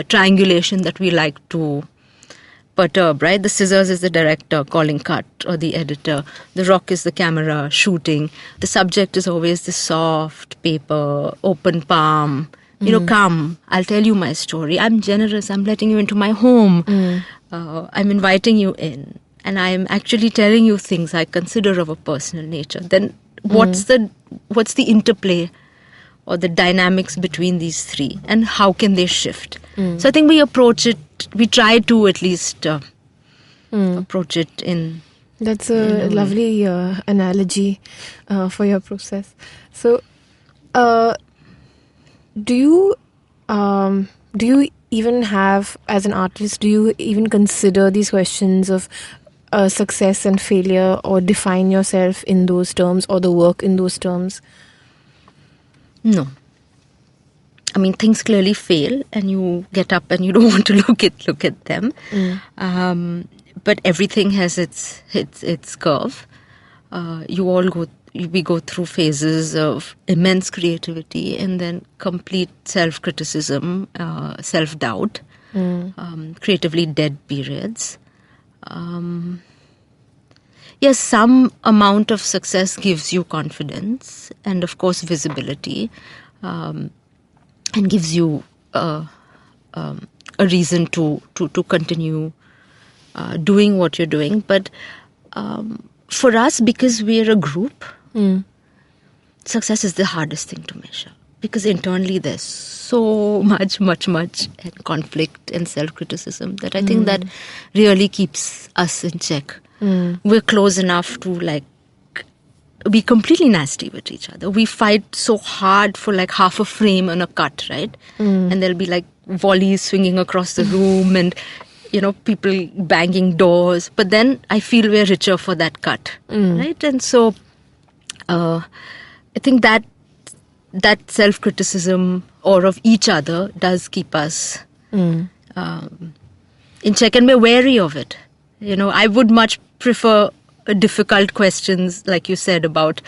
triangulation that we like to perturb, right? The scissors is the director calling cut, or the editor. The rock is the camera shooting. The subject is always the soft paper, open palm. Come, I'll tell you my story. I'm generous. I'm letting you into my home. I'm inviting you in. And I'm actually telling you things I consider of a personal nature. Then what's the interplay or the dynamics between these three, and how can they shift? So I think we approach it, we try to at least approach it in... That's a lovely analogy for your process. So do you even have, as an artist, do you even consider these questions of success and failure, or define yourself in those terms, or the work in those terms? No. I mean, things clearly fail, and you get up and you don't want to look at them. But everything has its curve. We go through phases of immense creativity, and then complete self-criticism, self-doubt, creatively dead periods. Yes, some amount of success gives you confidence and, of course, visibility, and gives you a reason to continue doing what you're doing. But for us, because we're a group, success is the hardest thing to measure, because internally there's so much and conflict and self-criticism that I think that really keeps us in check. We're close enough to be completely nasty with each other. We fight so hard for half a frame on a cut, right? And there'll be volleys swinging across the room and people banging doors. But then I feel we're richer for that cut, right? And so I think that self-criticism or of each other does keep us in check, and we're wary of it. I would much prefer difficult questions, like you said, about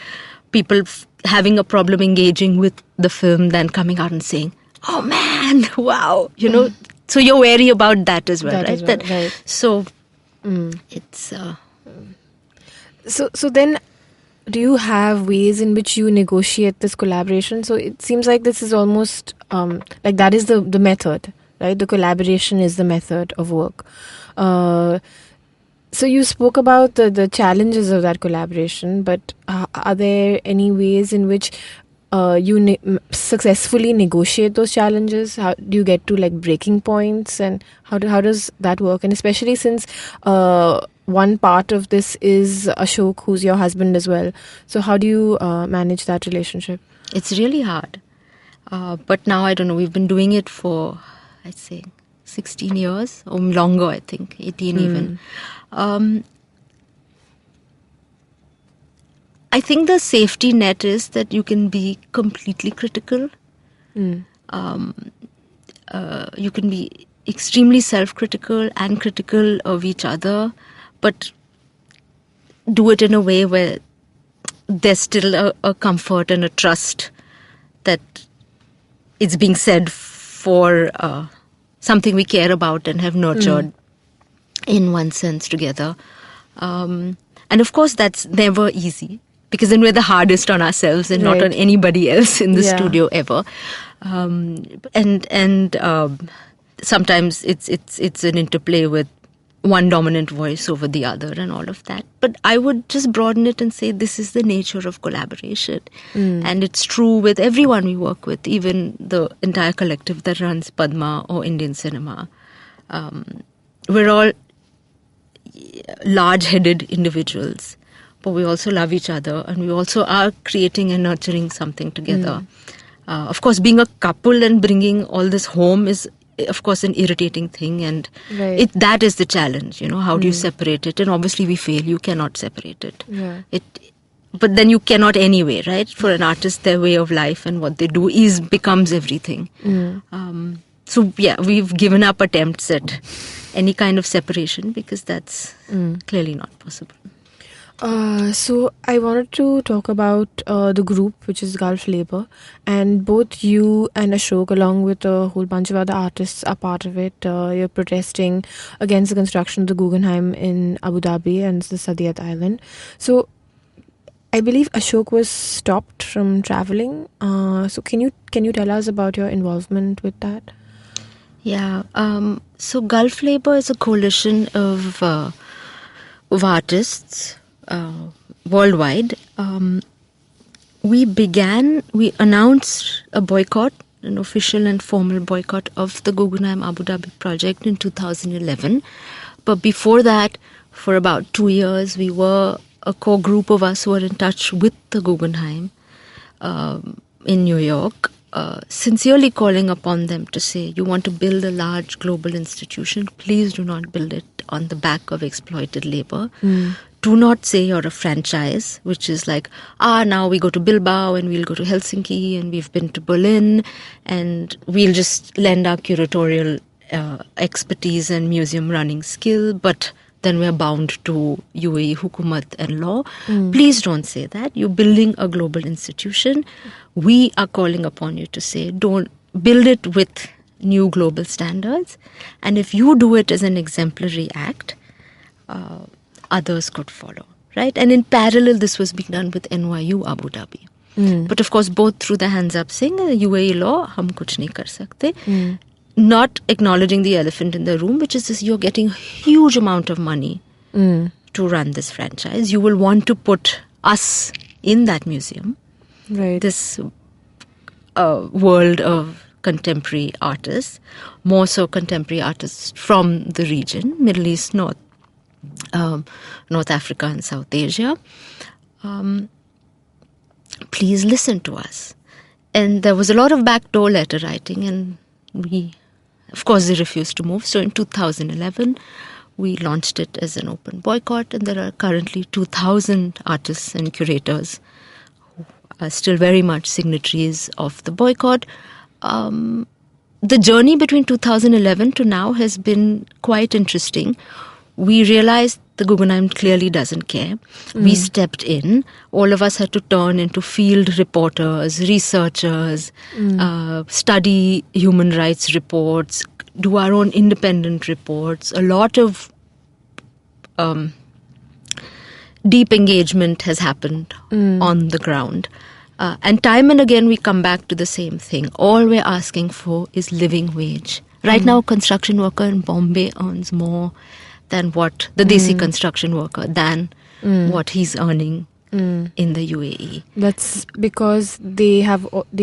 people having a problem engaging with the film than coming out and saying, oh man, wow, so you're wary about that as well, right? Right. So it's So then, do you have ways in which you negotiate this collaboration? So it seems like this is almost like that is the method, right? The collaboration is the method of work. So you spoke about the challenges of that collaboration, but are there any ways in which you successfully negotiate those challenges? How do you get to like breaking points, and how does that work? And especially since one part of this is Ashok, who's your husband as well. So how do you manage that relationship? It's really hard. But now, I don't know, we've been doing it for, I'd say, 16 years or longer, I think, 18 even. I think the safety net is that you can be completely critical. You can be extremely self-critical and critical of each other, but do it in a way where there's still a comfort and a trust that it's being said for something we care about and have nurtured in one sense together. And of course, that's never easy, because then we're the hardest on ourselves and not on anybody else in the studio ever. And sometimes it's an interplay with one dominant voice over the other and all of that. But I would just broaden it and say this is the nature of collaboration. And it's true with everyone we work with, even the entire collective that runs Pad.ma or Indian Cinema. We're all large-headed individuals, but we also love each other, and we also are creating and nurturing something together. Of course, being a couple and bringing all this home is, of course, an irritating thing, and that is the challenge. How do you separate it? And obviously, we fail. You cannot separate it. But then you cannot anyway, right? For an artist, their way of life and what they do becomes everything. So we've given up attempts at any kind of separation, because that's clearly not possible. So I wanted to talk about the group, which is Gulf Labour, and both you and Ashok, along with a whole bunch of other artists, are part of it. You're protesting against the construction of the Guggenheim in Abu Dhabi and the Saadiyat Island. So I believe Ashok was stopped from traveling. So can you tell us about your involvement with that? Yeah. So Gulf Labour is a coalition of artists worldwide. We announced a boycott, an official and formal boycott of the Guggenheim Abu Dhabi project in 2011. But before that, for about 2 years, we were a core group of us who were in touch with the Guggenheim in New York, sincerely calling upon them to say, you want to build a large global institution, please do not build it on the back of exploited labor. Do not say you're a franchise, which is like, now we go to Bilbao and we'll go to Helsinki and we've been to Berlin and we'll just lend our curatorial expertise and museum running skill, but then we're bound to UAE hukumat and law. Please don't say that. You're building a global institution. We are calling upon you to say, don't build it with new global standards. And if you do it as an exemplary act, others could follow, right? And in parallel, this was being done with NYU Abu Dhabi. But of course, both through the hands up saying, UAE law, hum kuch nahi kar sakte. Not acknowledging the elephant in the room, which is this, you're getting a huge amount of money to run this franchise. You will want to put us in that museum. Right. This world of contemporary artists, more so contemporary artists from the region, Middle East, North Africa and South Asia. Please listen to us. And there was a lot of backdoor letter writing, and of course, they refused to move. So in 2011, we launched it as an open boycott, and there are currently 2,000 artists and curators who are still very much signatories of the boycott. The journey between 2011 to now has been quite interesting. we realized the Guggenheim clearly doesn't care. We stepped in. All of us had to turn into field reporters, researchers, study human rights reports, do our own independent reports. A lot of deep engagement has happened on the ground. And time and again, we come back to the same thing. All we're asking for is living wage. Right now, a construction worker in Bombay earns more than what the Desi construction worker, than what he's earning in the UAE. That's because they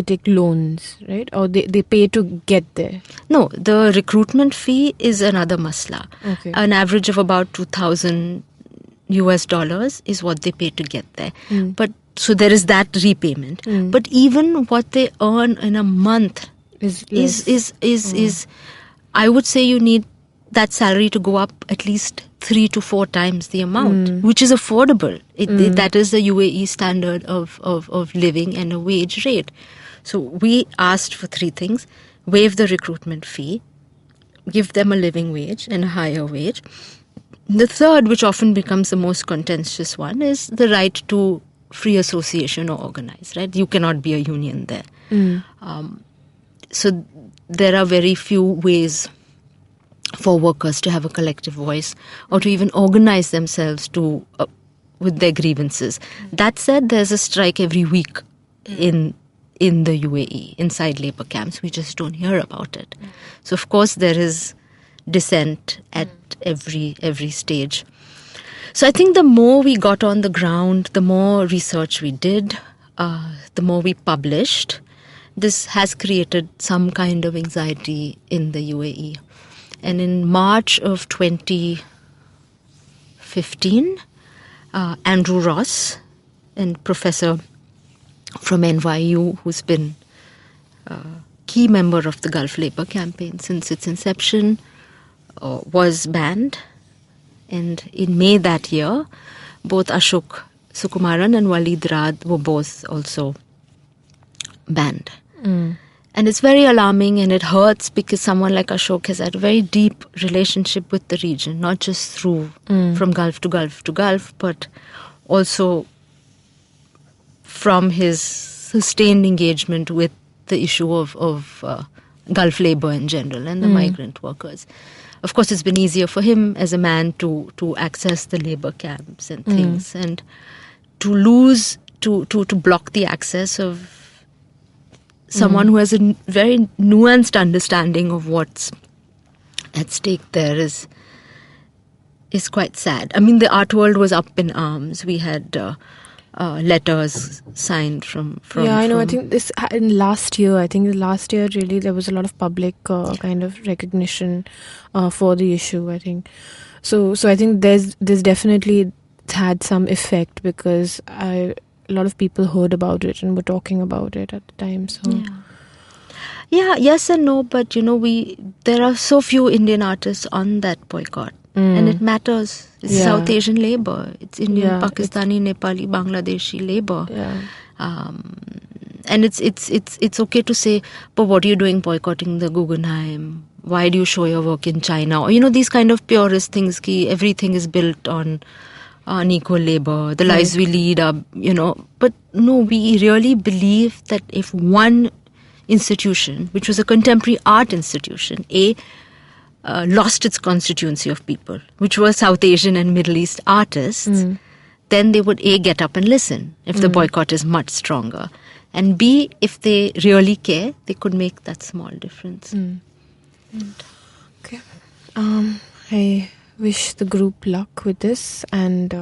take loans, right? Or they pay to get there. No, the recruitment fee is another masla. Okay. An average of about $2,000 is what they pay to get there. But so there is that repayment. But even what they earn in a month is I would say you need that salary to go up at least 3 to 4 times the amount, which is affordable. That is the UAE standard of living and a wage rate. So we asked for 3 things: waive the recruitment fee, give them a living wage and a higher wage. The third, which often becomes the most contentious one, is the right to free association or organize, right? You cannot be a union there. So there are very few ways for workers to have a collective voice or to even organize themselves to with their grievances. That said, there's a strike every week in the UAE, inside labor camps. We just don't hear about it. So, of course, there is dissent at every stage. So I think the more we got on the ground, the more research we did, the more we published. This has created some kind of anxiety in the UAE. And in March of 2015, Andrew Ross, and professor from NYU, who's been a key member of the Gulf Labour Campaign since its inception, was banned. And in May that year, both Ashok Sukumaran and Walid Raad were both also banned. And it's very alarming, and it hurts because someone like Ashok has had a very deep relationship with the region, not just through from Gulf to Gulf to Gulf, but also from his sustained engagement with the issue of Gulf labor in general and the migrant workers. Of course, it's been easier for him as a man to access the labor camps and things, and to lose, to block the access of someone who has a very nuanced understanding of what's at stake there is quite sad. I mean, the art world was up in arms. We had letters signed from. Yeah, I know. I think last year really there was a lot of public kind of recognition for the issue. I think so. I think there's definitely had some effect because a lot of people heard about it and were talking about it at the time. So yeah, yes and no, but there are so few Indian artists on that boycott. And it matters. It's South Asian labor. It's Indian, Pakistani, Nepali, Bangladeshi labor. And it's okay to say, but what are you doing boycotting the Guggenheim? Why do you show your work in China? Or, these kind of purist things, everything is built on unequal labor. The lives we lead are, But no, we really believe that if one institution, which was a contemporary art institution, lost its constituency of people, which were South Asian and Middle East artists, then they would get up and listen if the boycott is much stronger. And B, if they really care, they could make that small difference. Okay. I wish the group luck with this, and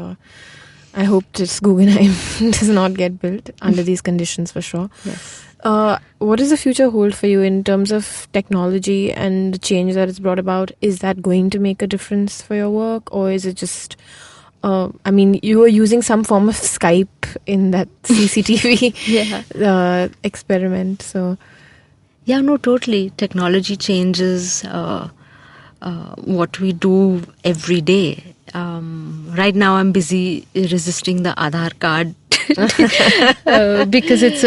I hope this Guggenheim does not get built under these conditions for sure. Yes. What does the future hold for you in terms of technology and the change that it's brought about? Is that going to make a difference for your work, or is it just... you were using some form of Skype in that CCTV experiment, so... Yeah, no, totally. Technology changes what we do every day. Right now I'm busy resisting the Aadhaar card because it's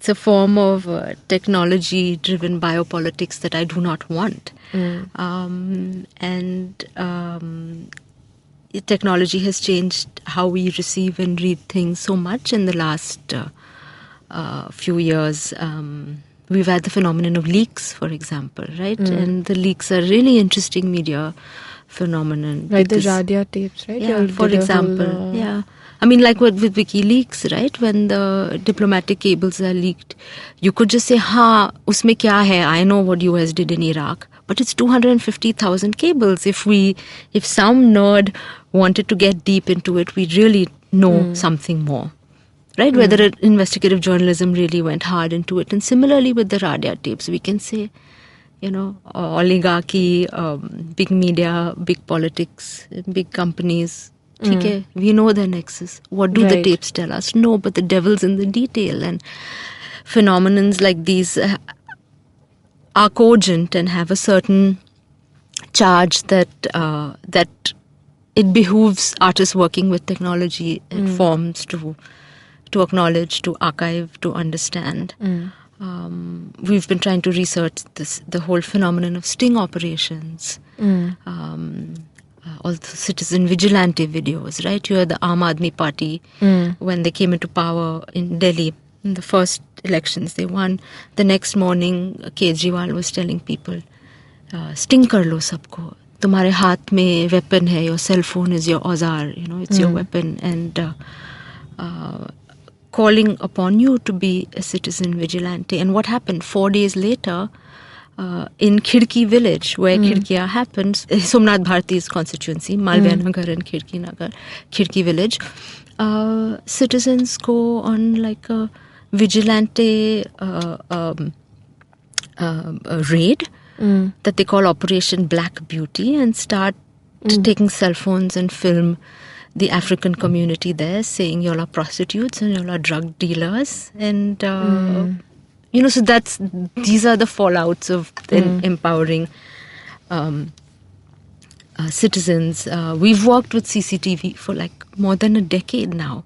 a form of technology-driven biopolitics that I do not want. Technology has changed how we receive and read things so much in the last few years. We've had the phenomenon of leaks, for example, right? And the leaks are really interesting media phenomenon. Like the Sharjah tapes, right? Yeah, for example. Yeah. I mean, like with WikiLeaks, right? When the diplomatic cables are leaked, you could just say, "Ha, usme kya hai? I know what US did in Iraq." But it's 250,000 cables. If some nerd wanted to get deep into it, we'd really know something more. Right? Whether investigative journalism really went hard into it. And similarly with the Sharjah tapes, we can say, oligarchy, big media, big politics, big companies. Okay, we know their nexus. What do the tapes tell us? No, but the devil's in the detail. And phenomenons like these are cogent and have a certain charge that it behooves artists working with technology and forms to acknowledge, to archive, to understand. We've been trying to research the whole phenomenon of sting operations, also citizen vigilante videos, right? You had the Aam Party when they came into power in Delhi. In the first elections they won. The next morning, Kejriwal was telling people, sting kar lo sabko. Tumhare haath mein weapon hai, your cell phone is your auzar, it's your weapon. And calling upon you to be a citizen vigilante. And what happened? 4 days later, in Khirki village, where KhirkeeYaan happens, Somnath Bharati's constituency, Malviya Nagar and Khirki village, citizens go on like a vigilante raid that they call Operation Black Beauty and start taking cell phones and film the African community there, saying y'all are prostitutes and y'all are drug dealers. And, so these are the fallouts of empowering citizens. We've worked with CCTV for like more than a decade now.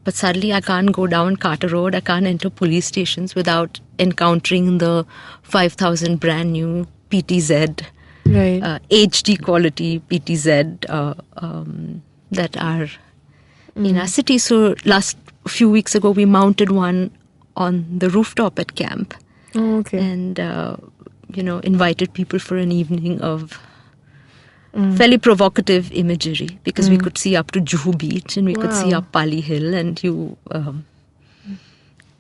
But sadly, I can't go down Carter Road. I can't enter police stations without encountering the 5,000 brand new PTZ, HD quality PTZ that are in our city. So last few weeks ago, we mounted one on the rooftop at camp. Oh, okay. And, invited people for an evening of fairly provocative imagery, because we could see up to Juhu Beach and we could see up Pali Hill, and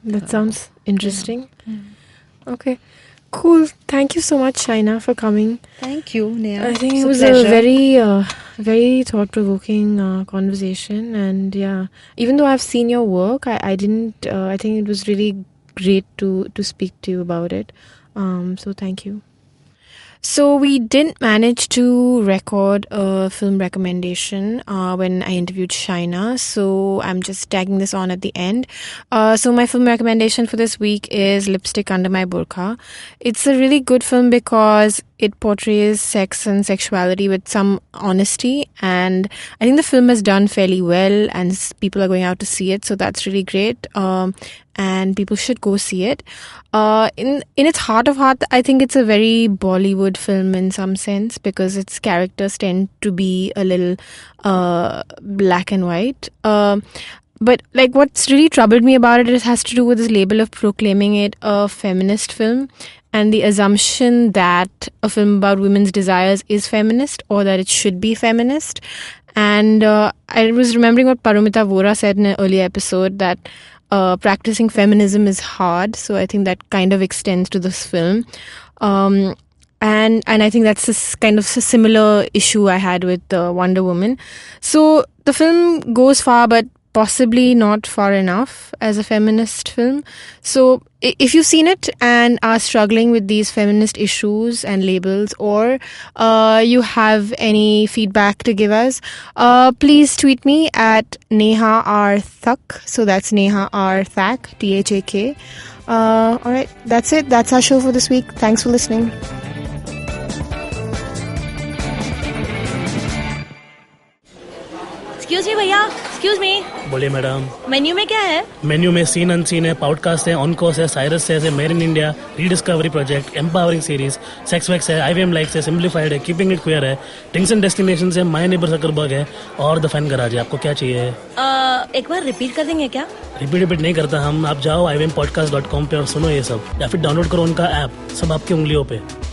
that sounds interesting. Okay, cool. Thank you so much, Shaina, for coming. Thank you, Neha. I think it was a very, very thought-provoking conversation, and even though I've seen your work, I didn't. I think it was really great to speak to you about it. So thank you. So we didn't manage to record a film recommendation when I interviewed Shaina, so I'm just tagging this on at the end. So my film recommendation for this week is Lipstick Under My Burqa. It's a really good film because it portrays sex and sexuality with some honesty, and I think the film is done fairly well and people are going out to see it, so that's really great. And people should go see it. In its heart of heart, I think it's a very Bollywood film in some sense, because its characters tend to be a little black and white. But like what's really troubled me about it has to do with this label of proclaiming it a feminist film, and the assumption that a film about women's desires is feminist, or that it should be feminist. And I was remembering what Paromita Vora said in an earlier episode, that practicing feminism is hard. So I think that kind of extends to this film. And I think that's this kind of a similar issue I had with Wonder Woman. So the film goes far, but possibly not far enough as a feminist film. So if you've seen it and are struggling with these feminist issues and labels, or you have any feedback to give us, please tweet me at Neha R-Thak. So that's Neha R-Thak, Thak. All right, that's it. That's our show for this week. Thanks for listening. Excuse me भैया, excuse me. बोलिए madam. Menu में क्या है? Menu में scene unseen है, podcast है, on course है, Cyrus है, made in India, rediscovery project, empowering series, sex wax है, IVM लाइक्स है, सिंप्लीफाइड है, कीपिंग इट क्वियर है, ड्रिंक्स एंड डेस्टिनेशंस है, माय नेबर सकरबर्ग है और द फैन गराज है। आपको क्या चाहिए? एक बार रिपीट कर देंगे क्या? रिपीट नहीं करता हम। आप जाओ IVMpodcast.com पे और सुनो ये सब, या फिर डाउनलोड करो उनका ऐप, सब आपकी उंगलियों पे।